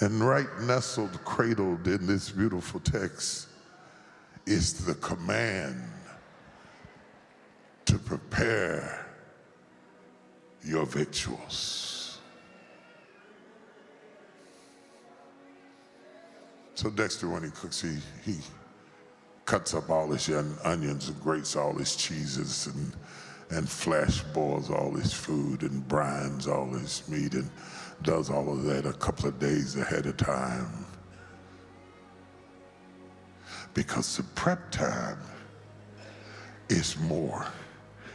And right nestled, cradled in this beautiful text is the command to prepare your victuals. So Dexter, when he cooks, he cuts up all his young onions and grates all his cheeses and flash boils all his food and brines all his meat and does all of that a couple of days ahead of time. Because the prep time is more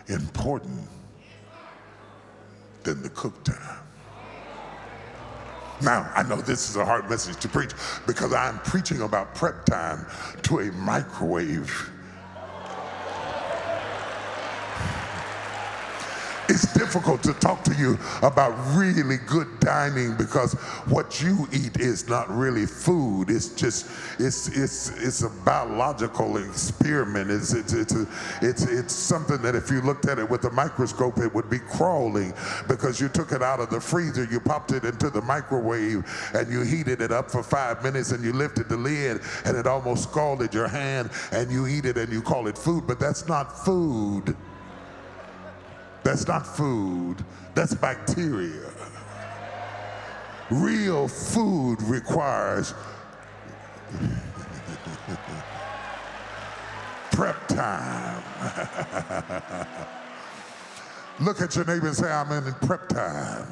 important than the cook time. Now, I know this is a hard message to preach because I'm preaching about prep time to a microwave. It's difficult to talk to you about really good dining because what you eat is not really food. It's just, it's a biological experiment. It's something that if you looked at it with a microscope, it would be crawling because you took it out of the freezer, you popped it into the microwave, and you heated it up for 5 minutes, and you lifted the lid, and it almost scalded your hand, and you eat it, and you call it food, but that's not food. That's not food, that's bacteria. Real food requires prep time. Look at your neighbor and say, I'm in prep time.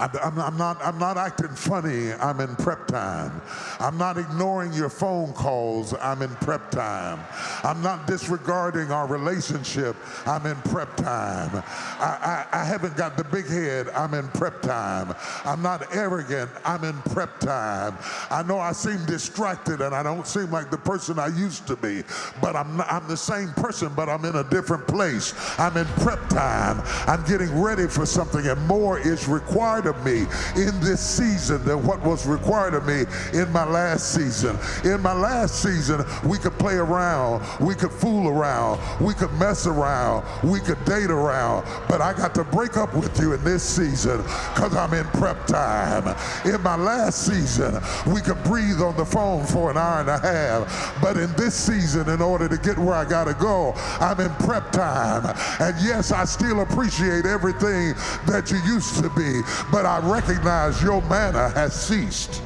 I'm not acting funny, I'm in prep time. I'm not ignoring your phone calls, I'm in prep time. I'm not disregarding our relationship, I'm in prep time. I haven't got the big head, I'm in prep time. I'm not arrogant, I'm in prep time. I know I seem distracted and I don't seem like the person I used to be, but I'm the same person, but I'm in a different place. I'm in prep time. I'm getting ready for something, and more is required of me in this season than what was required of me in my last season. In my last season, we could play around, we could fool around, we could mess around, we could date around, but I got to break up with you in this season because I'm in prep time. In my last season, we could breathe on the phone for an hour and a half, but in this season, in order to get where I gotta go, I'm in prep time. And yes, I still appreciate everything that you used to be, but I recognize your manna has ceased.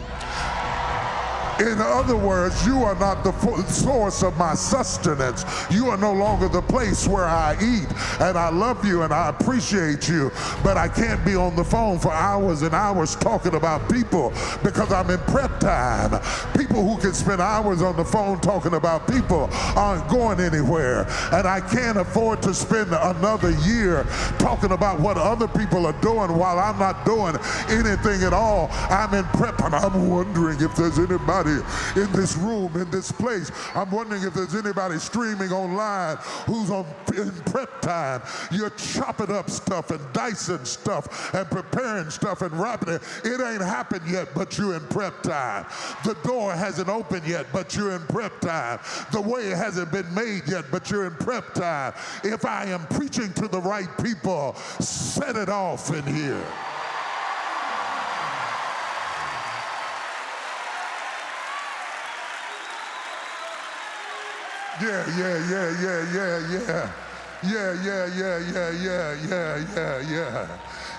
In other words, you are not the source of my sustenance. You are no longer the place where I eat. And I love you and I appreciate you, but I can't be on the phone for hours and hours talking about people because I'm in prep time. People who can spend hours on the phone talking about people aren't going anywhere. And I can't afford to spend another year talking about what other people are doing while I'm not doing anything at all. I'm in prep, and I'm wondering if there's anybody in this room, in this place. I'm wondering if there's anybody streaming online who's in prep time. You're chopping up stuff and dicing stuff and preparing stuff and wrapping it. It ain't happened yet, but you're in prep time. The door hasn't opened yet, but you're in prep time. The way hasn't been made yet, but you're in prep time. If I am preaching to the right people, set it off in here.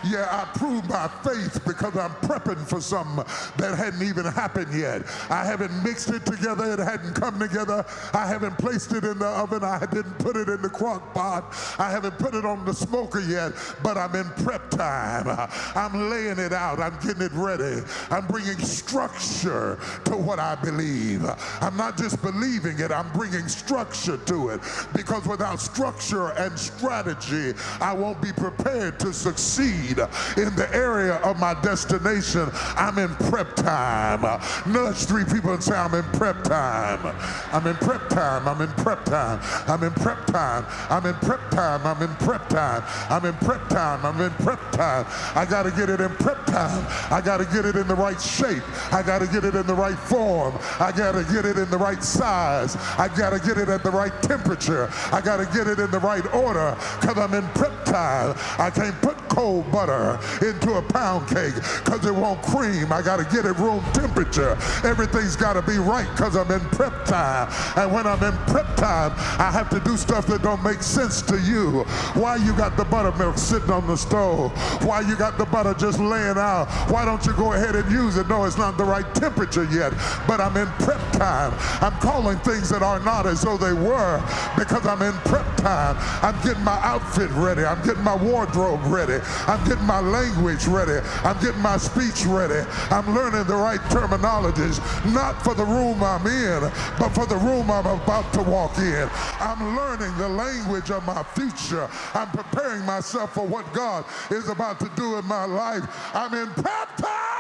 Yeah, I prove my faith because I'm prepping for something that hadn't even happened yet. I haven't mixed it together. It hadn't come together. I haven't placed it in the oven. I didn't put it in the crock pot. I haven't put it on the smoker yet, but I'm in prep time. I'm laying it out. I'm getting it ready. I'm bringing structure to what I believe. I'm not just believing it. I'm bringing structure to it, because without structure and strategy, I won't be prepared to succeed in the area of my destination. I'm in prep time. Nudge 3 people and say, I'm in prep time. I'm in prep time. I'm in prep time. I'm in prep time. I'm in prep time. I'm in prep time. I'm in prep time. I'm in prep time. I got to get it in prep time. I got to get it in the right shape. I got to get it in the right form. I got to get it in the right size. I got to get it at the right temperature. I got to get it in the right order because I'm in prep time. I can't put cold butter butter into a pound cake because it won't cream. I got to get it room temperature. Everything's got to be right because I'm in prep time. And when I'm in prep time, I have to do stuff that don't make sense to you. Why you got the buttermilk sitting on the stove? Why you got the butter just laying out? Why don't you go ahead and use it? No, it's not the right temperature yet, but I'm in prep time. I'm calling things that are not as though they were because I'm in prep time. I'm getting my outfit ready. I'm getting my wardrobe ready. I'm getting my language ready. I'm getting my speech ready. I'm learning the right terminologies, not for the room I'm in, but for the room I'm about to walk in. I'm learning the language of my future. I'm preparing myself for what God is about to do in my life. I'm in prep time.